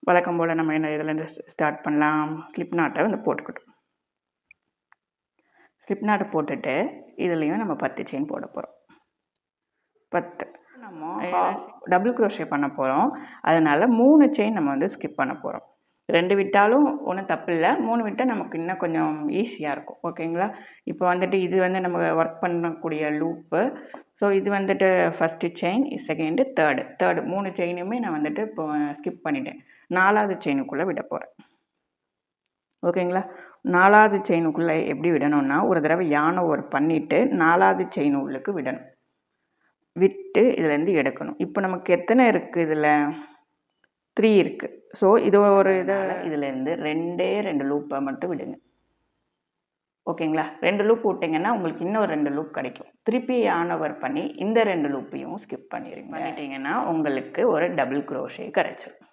வழக்கம் போல் நம்ம என்ன இதுலேருந்து ஸ்டார்ட் பண்ணலாம். ஸ்லிப் நாட்டை வந்து போட்டுக்கிட்டோம். ஸ்லிப் நாட்டை போட்டுட்டு இதுலேயும் நம்ம 10 செயின் போட போகிறோம். 10 நம்ம டபுள் க்ரோஷே பண்ண போகிறோம். அதனால் 3 செயின் நம்ம வந்து ஸ்கிப் பண்ண போகிறோம். 2 விட்டாலும் ஒன்றும் தப்பு இல்லை, 3 விட்டால் நமக்கு இன்னும் கொஞ்சம் ஈஸியாக இருக்கும். ஓகேங்களா? இப்போ வந்துட்டு இது வந்து நம்ம ஒர்க் பண்ணக்கூடிய லூப்பு. ஸோ இது வந்துட்டு ஃபஸ்ட்டு செயின், செகண்டு, தேர்டு 3 செயினுமே நான் வந்துட்டு இப்போ ஸ்கிப் பண்ணிட்டேன். 4வது செயினுக்குள்ளே விட போகிறேன். ஓகேங்களா? 4வது செயினுக்குள்ளே எப்படி விடணும்னா, ஒரு தடவை யானை ஒர்க் பண்ணிவிட்டு 4வது செயின் உள்ளுக்கு விடணும். விட்டு இதுலேருந்து எடுக்கணும். இப்போ நமக்கு எத்தனை இருக்குது இதில்? 3 இருக்குது. ஸோ இது ஒரு இதுலேருந்து 2 லூப்பை மட்டும் விடுங்க. ஓகேங்களா? 2 லூப் விட்டிங்கன்னா உங்களுக்கு இன்னும் 2 லூப் கிடைக்கும். திருப்பி ஆனவர் பண்ணி இந்த 2 லூப்பையும் ஸ்கிப் பண்ணிடுங்க. பண்ணிட்டீங்கன்னா உங்களுக்கு ஒரு டபுள் க்ரோஷே கிடச்சிடும்.